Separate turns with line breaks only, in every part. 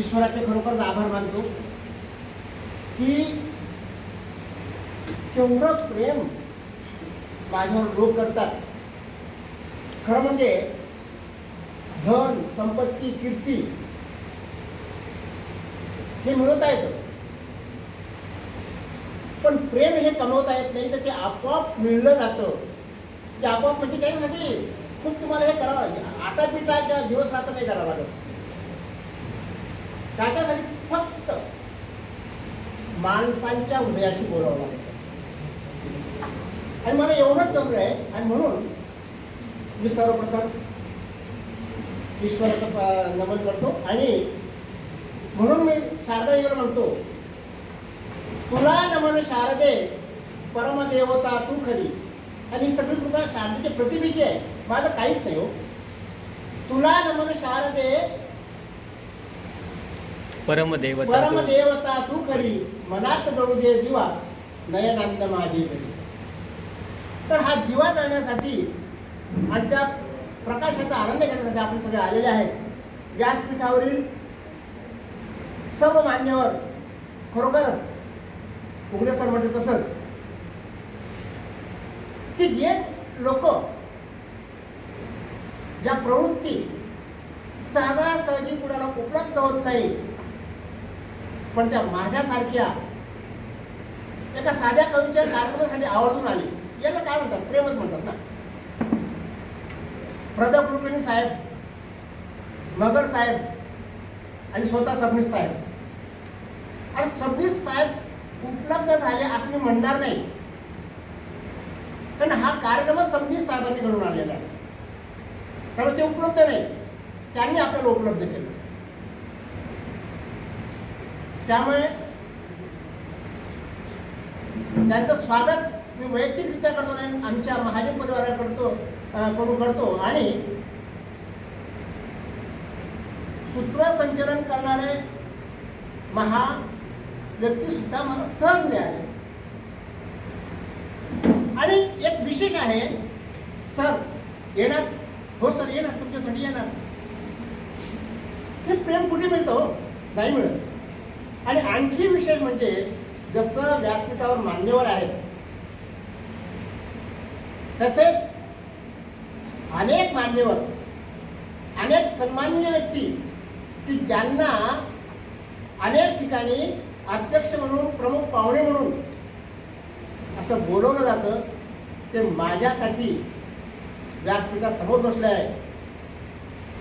ईश्वराचे खरोखरच आभार मानतो की केवढं प्रेम माझ्यावर लोक करतात. खरं म्हणजे धन, संपत्ती, कीर्ती हे मिळवता येतं, पण प्रेम हे कमवता येत नाही. तर ते आपोआप मिळलं जातं. ते आपोआप म्हणजे त्याच्यासाठी खूप तुम्हाला हे करावं लागेल. आटापिटा किंवा दिवस रात्र नाही करावं लागत. त्याच्यासाठी फक्त माणसांच्या हृदयाशी बोलावं लागतं. आणि मला एवढंच जमलं आहे. आणि म्हणून मी सर्वप्रथम ईश्वराचं नमन करतो. आणि म्हणून मी शारदा देवीला म्हणतो, तुला नमन शारदे परमदेवता तू खरी. आणि ही सगळी कृपा शारदेच्या प्रतिभेची आहे, माझं काहीच नाही हो. तुला नमन शारदे परमदेवता तू खरी, मनात जळू दे दिवा नयनांद माझी तरी. तर हा दिवा जळण्यासाठी आणि त्या प्रकाशाचा आनंद घेण्यासाठी आपण सगळे आलेले आहेत. व्यासपीठावरील सर्व मान्यवर, खरोखरच उगले सर म्हणते तसंच की जे लोक ज्या प्रवृत्ती सहजासहजी कुणाला उपलब्ध होत नाही, पण त्या माझ्यासारख्या एका साध्या कवीच्या कार्यक्रमासाठी आवर्जून आली, याला काय म्हणतात? प्रेमच म्हणतात ना. प्रदीप कुलकर्णी साहेब, मगर साहेब आणि स्वतः सबनीस साहेब. आणि सबनीस साहेब उपलब्ध झाले असं मी म्हणणार नाही, कारण हा कार्यक्रमच सबनीस साहेबांनी घडून आलेला आहे. त्यामुळे ते उपलब्ध नाही, त्यांनी आपल्याला उपलब्ध केलं. त्यामुळे त्यांचं स्वागत मी वैयक्तिकरित्या करतो नाही, आमच्या महाजन परिवाराकडून करतो. आणि सूत्रसंचलन करणारे महा व्यक्ती सुद्धा मला सहज मिळाले. आणि एक विशेष आहे, सर येणार? हो सर येणार, तुमच्यासाठी येणार. हे प्रेम कुठे मिळतं? नाही मिळत. आणि आणखी विशेष म्हणजे जसं व्यासपीठावर मान्यवर आहेत, तसेच अनेक मान्यवर, अनेक सन्माननीय व्यक्ती की ज्यांना अनेक ठिकाणी अध्यक्ष म्हणून, प्रमुख पाहुणे म्हणून असं बोलवलं जातं, ते माझ्यासाठी व्यासपीठासमोर बसले आहे.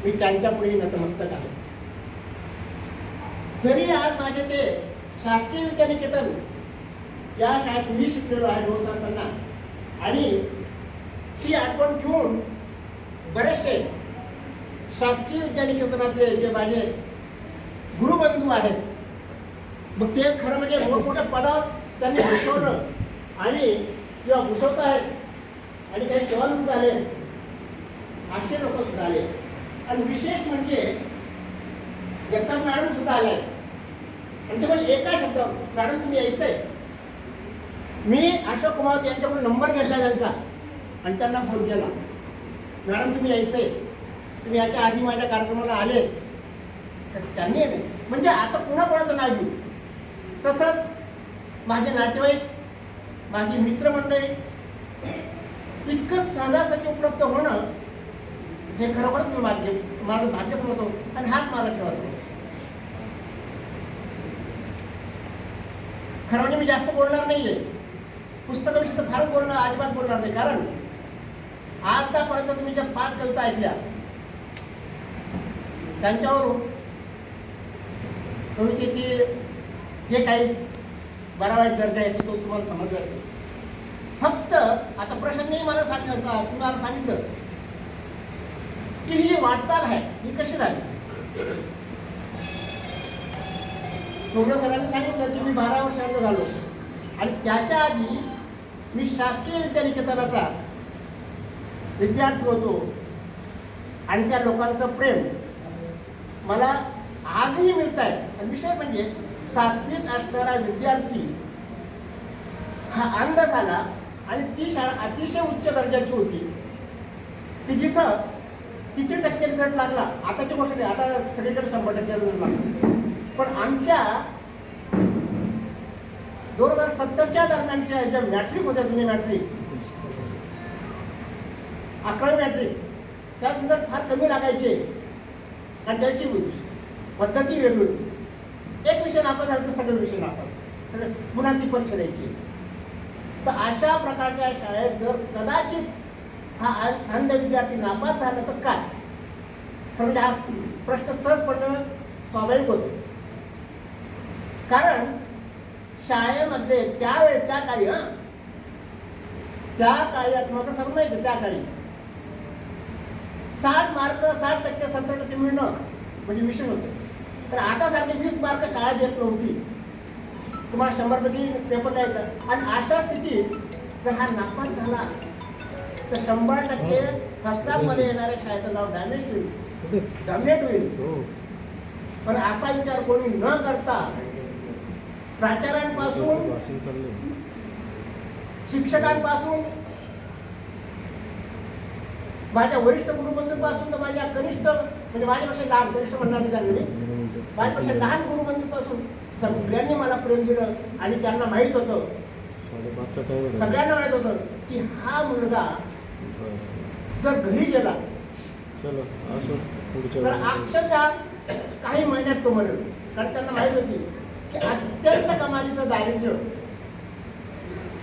मी त्यांच्या पुढे नतमस्तक आहे. जरी आज माझे ते शासकीय विद्यानिकेतन या शाळेत मी शिकलेलो आहे 2 साल त्यांना, आणि ती आठवण ठेवून बरेचसे शासकीय विद्यानिकेतनातले जे माझे गुरुबंधू आहेत, मग ते खरं म्हणजे मोठमोठ्या पदावर त्यांनी घुसवलं आणि किंवा घुसवत आहेत आणि काही सेवानिवृत्त झाले, असे लोक सुद्धा आले. आणि विशेष म्हणजे जगताप मॅडम सुद्धा आले आहेत. आणि ते म्हणजे एका शब्द, मॅडम तुम्ही यायचं आहे. मी अशोक कुमार यांच्याकडून नंबर घेतला त्यांचा आणि त्यांना फोन केला, मॅडम तुम्ही यायचं आहे, तुम्ही याच्या आधी माझ्या कार्यक्रमाला आले. तर त्यांनी म्हणजे आता पुन्हा कोणाचं नाव घेऊ. तसंच माझे नातेवाईक, माझी मित्रमंडळी, इतकं सहजासहजी उपलब्ध होणं हे खरोखरच मी माझं भाग्य समजतो. आणि हाच माझा ठेवा समजतो. खरं म्हणजे मी जास्त बोलणार नाहीये, पुस्तकाविषयी तर फारच बोलणार, अजिबात बोलणार नाही. कारण आतापर्यंत तुम्ही ज्या 5 कविता ऐकल्या, त्यांच्यावरून कवितेची जे काही बरा वाईट दर्जा आहे तो तुम्हाला समजला असेल. फक्त आता प्रश्न मला तुम्हाला सांगितलं की ही जी वाटचाल आहे ही कशी झाली. थोडं सरांनी सांगितलं की मी 12 वर्षांचा झालो आणि त्याच्या आधी मी शासकीय विद्यानिकेतनाचा विद्यार्थी होतो. आणि त्या लोकांचं प्रेम मला आजही मिळत आहे. आणि विषय म्हणजे 7वीत असणारा विद्यार्थी हा अंध झाला आणि ती शाळा अतिशय उच्च दर्जाची होती की जिथं किती टक्के रिझल्ट लागला आताची गोष्ट नाही, आता सगळीकडे 100% रिझल्ट लागला. पण आमच्या 2070च्या दरम्यानच्या ज्या मॅट्रिक होत्या, जुनी मॅट्रिक, 11वी मॅट्रिक, त्या संदर्भात फार कमी लागायचे आणि त्याची पद्धती वेगळी. एक विषय नापास झाला तर सगळे विषय नापास, सगळे पुन्हा ती परीक्षा द्यायची. तर अशा प्रकारच्या शाळेत जर कदाचित हा अंध विद्यार्थी नापास झाला तर काय, तर म्हणजे हा प्रश्न सहज पडणं स्वाभाविक होतं. कारण शाळेमध्ये त्या काळी तुम्हाला सर्व माहिती, त्या काळी 60 मार्क 60%, 70% मिळणं म्हणजे मिशन होतं. तर आता सारखे 20 मार्क शाळा देत नव्हती, तुम्हाला 100 पैकी पेपर द्यायचा. आणि अशा स्थितीत जर हा नापास झाला तर 100% फर्स्ट क्लासमध्ये येणाऱ्या शाळेचं नाव डॅमेज होईल. पण असा विचार कोणी न करता प्राचार्यांपासून, शिक्षकांपासून, माझ्या वरिष्ठ गुरुबंधूंपासून तर माझ्या कनिष्ठ, म्हणजे माझ्यापेक्षा लहान, कनिष्ठ म्हणणार नाही त्यांनी, माझ्यापेक्षा लहान गुरुबंधूंपासून सगळ्यांनी मला प्रेम दिलं. आणि त्यांना माहीत होतं, सगळ्यांना माहीत होतं की हा मुलगा जर घरी गेला तर अक्षरशः काही महिन्यात तो मरेल. कारण त्यांना माहीत होती की अत्यंत कमालीचं दारिद्र्य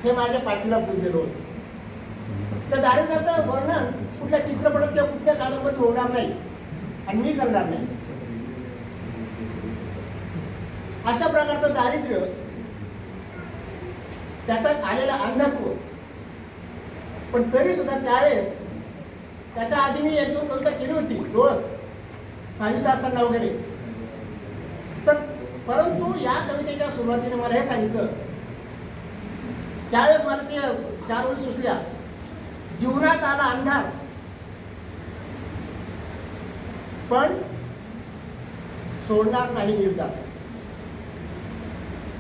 हे माझ्या पाठीला पुरलेलं होतं. त्या दारिद्र्याचं वर्णन कुठल्या चित्रपटात किंवा कुठल्या कादंबरीत होणार नाही आणि मी करणार नाही. अशा प्रकारचं दारिद्र्य, त्याच्यात आलेलं अंधत्व. पण तरी सुद्धा त्यावेळेस, त्याच्या आधी मी 1-2 कविता केली होती, डोळस, सांगितलं असताना वगैरे. तर परंतु या कवितेच्या सुरुवातीने मला हे सांगितलं, त्यावेळेस मला ते 4 ओळी सुचल्या. जीवनात आला अंधार पण सोडणार नाही निर्धार.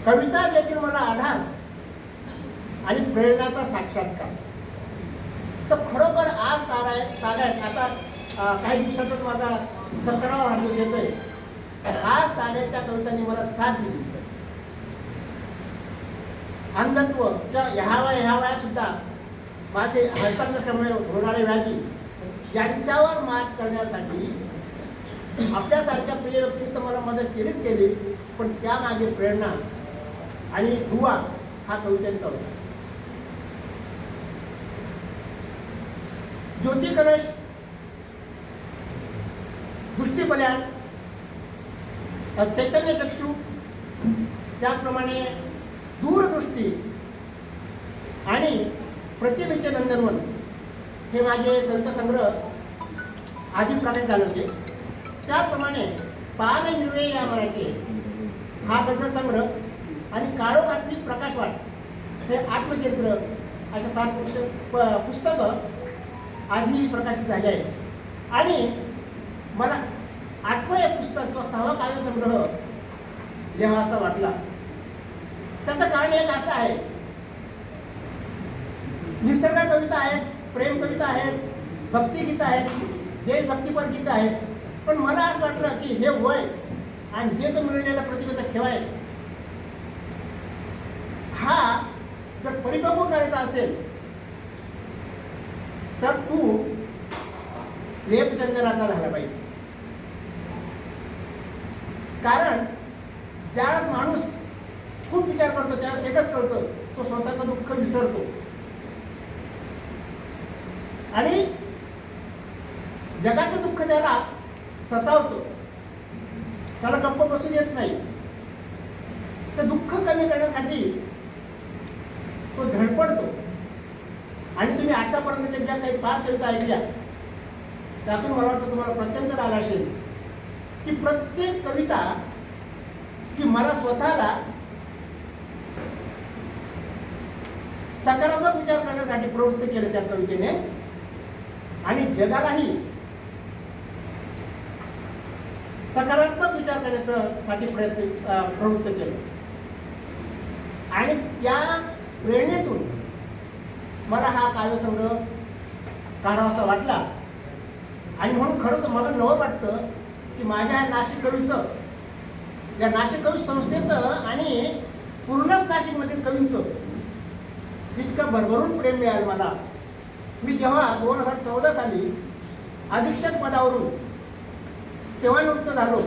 कविता देखील मला आधार आणि प्रेरणाचा साक्षात्कार. तर खरोखर आज तागायत आता काही दिवसातच माझा 17वा वाढदिवस येतोय. आज तागायतच्या कवितांनी मला साथ दिली. अंधत्व किंवा ह्या वयात सुद्धा माझे हालचाल नसल्यामुळे होणारे व्याधी, यांच्यावर मात करण्यासाठी आपल्यासारख्या प्रिय व्यक्तींनी तर मला मदत केली, पण त्यामागे प्रेरणा आणि दुवा हा कवितेचा होता. ज्योती कलश, दृष्टीपल्याण, चैतन्य चक्षु, त्याचप्रमाणे दूरदृष्टी आणि प्रतिभेचे नंदनवन हे माझे कविता संग्रह आधी प्रकाशित झाले होते. त्याचप्रमाणे पान हिरवे या मराचे हा गझल संग्रह आणि काळोखातली प्रकाशवाट हे आत्मचरित्र अशा 7 पुस्तकं आधी प्रकाशित झाले आहेत. आणि मला 8वं हे पुस्तक किंवा 6वा काव्यसंग्रह लिहावा असा वाटला. त्याचं कारण एक असं आहे, निसर्ग कविता आहेत, प्रेम कविता आहेत, भक्तिगीतं आहेत, देशभक्तीपर गीतं आहेत. पण मला असं वाटलं की हे वय आणि हे तो मिळलेल्या प्रतिभेचा ठेवाय हा जर परिपक्व करायचा असेल तर तू लेपचंदनाचा झाला पाहिजे. कारण ज्यावेळेस माणूस खूप विचार करतो त्यावेळेस एकच करतो, तो स्वतःचं दुःख विसरतो आणि जगाचं दुःख त्याला सतावतो, त्याला गप्प बसून येत नाही. ते दुःख कमी करण्यासाठी तो धडपडतो. आणि तुम्ही आतापर्यंत ज्या काही 5 कविता ऐकल्या त्यातून मला वाटतं तुम्हाला प्रत्यंतर आला असेल की प्रत्येक कविता की मला स्वतःला सकारात्मक विचार करण्यासाठी प्रवृत्त केलं त्या कवितेने आणि जगालाही सकारात्मक विचार करण्यासाठी प्रवृत्त केलं. आणि त्या प्रेरणेतून मला हा काव्यसंग्रह काढावासा वाटला. आणि म्हणून खरंच मला नवं वाटतं की माझ्या नाशिक कवीचं या नाशिक कवी संस्थेचं आणि पूर्णच नाशिकमधील कवींचं इतकं भरभरून प्रेम मिळालं मला. मी जेव्हा 2014 साली अधीक्षक पदावरून सेवानिवृत्त झालो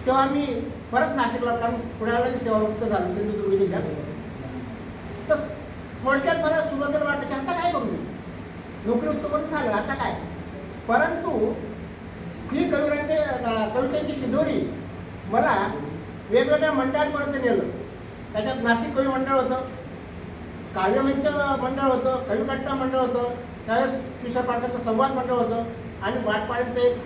तेव्हा मी परत नाशिकला, कारण पुण्याला मी सेवानिवृत्त झालो सिंधुदुर्ग जिल्ह्यात. तर थोडक्यात मला सुरुवातीला वाटलं की आता काय करू, नोकरी उत्पन्न झालं आता काय. परंतु ही कवितेची शिदोरी मला वेगवेगळ्या मंडळांपर्यंत नेलं. त्याच्यात नाशिक कवी मंडळ होतं, काव्यमंच मंडळ होतं, कविकट्टा मंडळ होतं, त्यावेळेस किशोर पाटलांचं संवाद मंडळ होतं आणि वाटपाड्याचं एक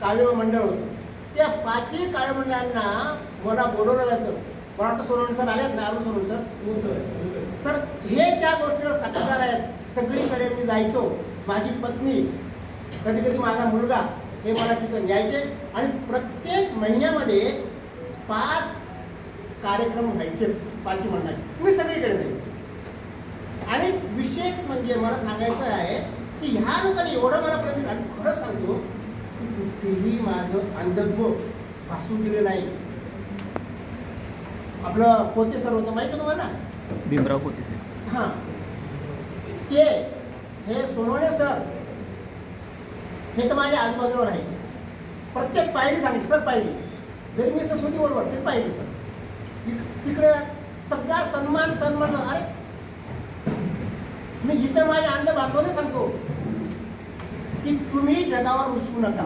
काव्य मंडळ होतं. त्या 5ही काव्य मंडळांना मला बोलवलं जायचं. मला वाटतं सोनवणे सर आलेत ना, अरुण सोनवणे सर. तर हे त्या गोष्टीला साक्षीदार आहेत. सगळीकडे मी जायचो, माझी पत्नी, कधी कधी माझा मुलगा हे मला तिथं न्यायचे आणि प्रत्येक महिन्यामध्ये 5 कार्यक्रम व्हायचेच 5ही मंडळाचे. मी सगळीकडे जायचो. आणि विशेष म्हणजे मला सांगायचं आहे की ह्या लोकांनी एवढं मला प्रतिक, आणि खरंच सांगतो कुठेही माझं अंधत्व भासू दिलं नाही. आपलं पोते सर होतं माहिती तुम्हाला,
भीमराव पोते.
हां, ते हे सोनवणे सर हे तर माझ्या आजूबाजूला राहायचे. प्रत्येक पायरी सांगितली सर, पायरी जरी मी होती बरोबर तरी पायरी सर. तिकडे सगळा सन्मान. अरे मी इथं माझ्या अंध बांधवाने सांगतो की तुम्ही जगावर रुसू नका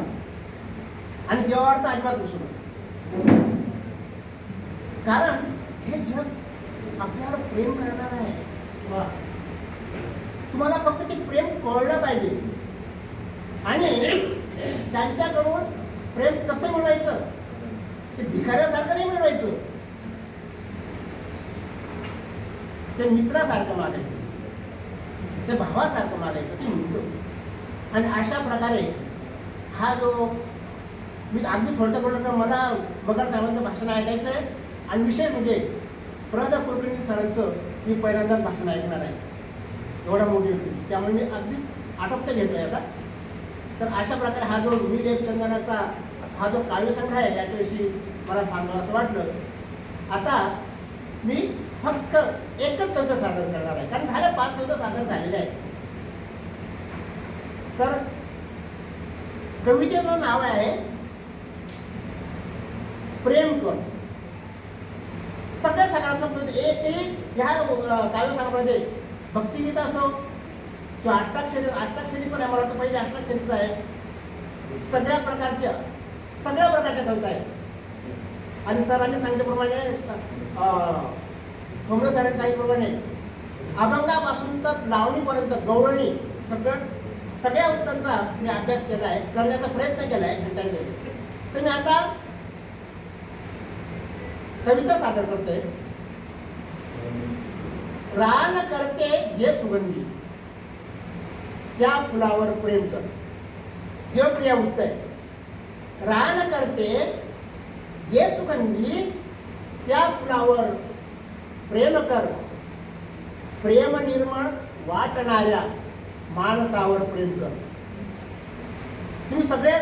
आणि देवावर तर अजिबात रुसू नका. कारण हे जग आपल्याला प्रेम करणार आहे. तुम्हाला फक्त ते प्रेम कळलं पाहिजे आणि त्यांच्याकडून प्रेम कसं मिळवायचं, ते भिकाऱ्यासारखं नाही मिळवायचं, ते मित्रासारखं मागायचं, ते भावासारखं मागायचं, ते मिळतं. आणि अशा प्रकारे हा जो मी अगदी थोडक्यात बोलतो, मला बगर साहेबांचं भाषण ऐकायचं आहे आणि विशेष म्हणजे प्रदा कुलकर्णी सरांचं मी पहिल्यांदाच भाषण ऐकणार आहे. एवढा मोठी होती, त्यामुळे मी अगदी आटोपते घेतोय आता. तर अशा प्रकारे हा जो मी लेखचंदनाचा हा जो काव्यसंग्रह आहे याच्याविषयी मला सांगावं असं वाटलं. आता मी फक्त एकच कविता सादर करणार आहे, कारण झाल्या 5 कविता सादर झालेल्या आहेत. तर कवितेचं नाव आहे प्रेम कर. सगळ्या सकारात्मक कविता ह्या काव्यसंग्रहामध्ये भक्तिगीत असो किंवा अष्टाक्षरी पण आहे. मला वाटतं पहिले अष्टाक्षरीचं आहे. सगळ्या प्रकारच्या कविता आहेत. आणि सरांनी सांगितल्याप्रमाणे ठोंबरे सरांनी सांगितल्याप्रमाणे अभंगापासून तर लावणीपर्यंत गौरवणी सगळ्या उत्तरांचा मी अभ्यास केला आहे, करण्याचा प्रयत्न केला आहे. तर मी आता कविता सादर करतोय. रान करते हे सुगंधी, त्या फुलावर प्रेम कर. देवप्रिया उत्तर. रान करते जे सुगंधी, त्या फुलावर प्रेम कर. प्रेम निर्मळ वाटणाऱ्या माणसावर प्रेम कर. तुम्ही सगळे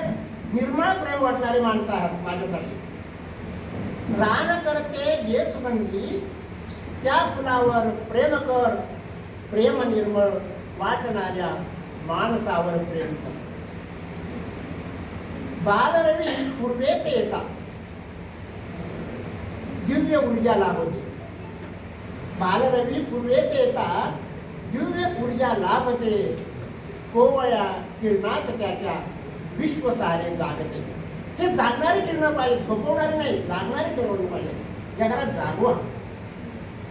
निर्मळ प्रेम वाटणारे माणसं आहात माझ्यासाठी. रान करते जे सुगंधी, त्या फुलावर प्रेम कर. प्रेम निर्मळ वाटणाऱ्या माणसावर प्रेम कर. बालरवी पूर्वेसे येता, दिव्य ऊर्जा लाभते. बालरवी पूर्वेसे येता, दिव्य ऊर्जा लाभते. कोवळ्या किरणात त्याच्या विश्व सारे जागते. हे जागणारी किरण पाहिजे, झोपवणारी नाही, जागणारी किरण पाहिजे. जगाला जागवा,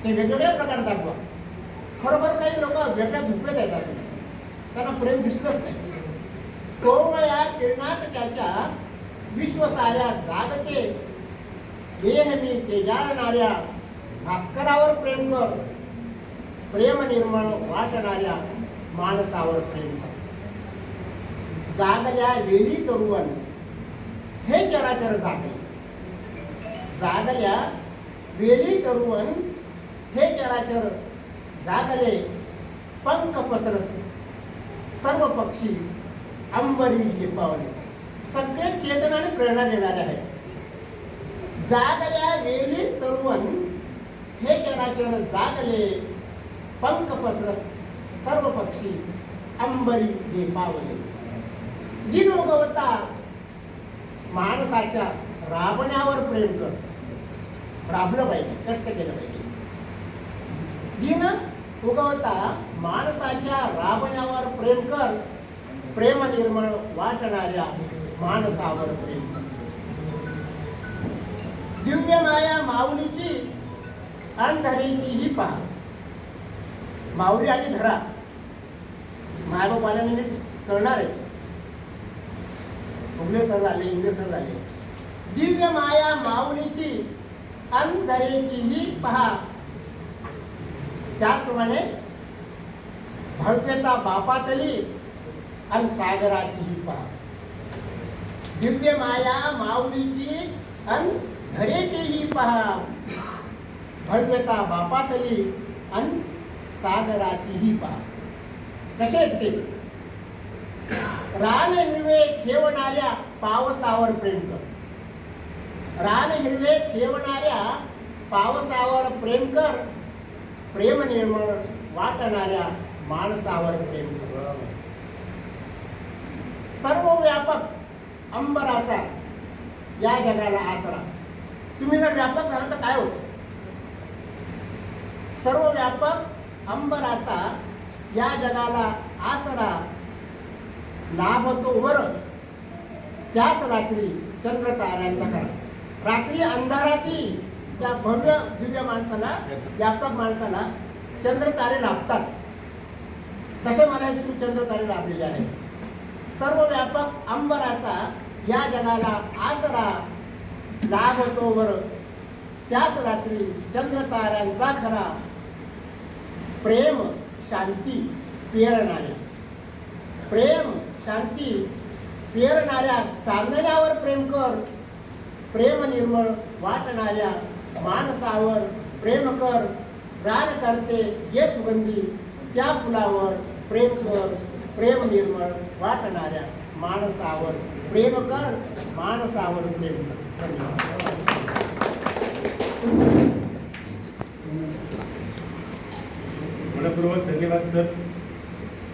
ते वेगवेगळ्या प्रकारे जागवा. खरोखर काही लोक वेगळ्या झोपेत येतात, त्यांना प्रेम दिसलंच नाही. कोवळ्या किरणात त्याच्या विश्व साऱ्या जागते. देह मी तेजाळणाऱ्या भास्करावर प्रेम कर. प्रेम निर्मळ वाटणाऱ्या माणसावर प्रेम कर. जागल्या वेली तरुवन हे चराचर जागले. जागल्या वेली तरुवन हे चराचर जागले. पंख पसरत सर्व पक्षी अंबरी झेपावले. सगळे चेतनाने प्रेरणा देणारे आहेत. जागल्या वेली तरुवन हे चराचर जागले, पंख पसरत सर्व पक्षी अंबरी झेपावले. दिन उगवता माणसाच्या राबण्यावर प्रेम कर. राबलं पाहिजे, कष्ट केलं पाहिजे. दिन उगवता माणसाच्या राबण्यावर प्रेम कर, प्रेम निर्मळ वाटणाऱ्या माणसावर प्रेम कर. दिव्य माया माऊलीची अंधरीची ही पहा. माऊली आणि धरा मायबापाला नीट करणार आहे. उगले सर झाले, इंग्ले सर झाले. दिव्य माया माऊलीची अंधरीची ही पहा. त्याचप्रमाणे भव्यता बापातली आणि सागराची ही पहा. दिव्य माया माऊलीची आणि धरेची ही पहा. भव्यता बापातली आणि सागराची ही पहा. कसे ते रान हिरवे ठेवणाऱ्या पावसावर प्रेम कर. रान हिरवे ठेवणाऱ्या पावसावर प्रेम कर, प्रेम निर्मळ वाटणाऱ्या माणसावर प्रेम कर. सर्व व्यापक अंबराचा या जगाला आसरा. तुम्ही जर व्यापक झाला तर काय होतं? सर्व व्यापक अंबराचा या जगाला आसरा लाभतो वर, त्याच रात्री चंद्र ताऱ्यांचा करा. रात्री अंधाराती त्या भव्य दिव्य माणसाला, व्यापक माणसाला चंद्र तारे लाभतात. तसे मला तुम्ही चंद्र तारे लाभलेले आहेत. सर्व व्यापक अंबराचा या जगाला आसरा लाभतो वर, त्याच रात्री चंद्र ताऱ्यांचा खरा. प्रेम शांती पेरणाऱ्या, प्रेम शांती पेरणाऱ्या चांदण्यावर प्रेम कर, प्रेम निर्मळ वाटणाऱ्या माणसावर प्रेम कर. रान करते ये सुगंधी त्या फुलावर प्रेम कर, प्रेम निर्मळ वाटणाऱ्या माणसावर प्रेम कर, माणसावर प्रेम कर.
मनपूर्वक धन्यवाद सर.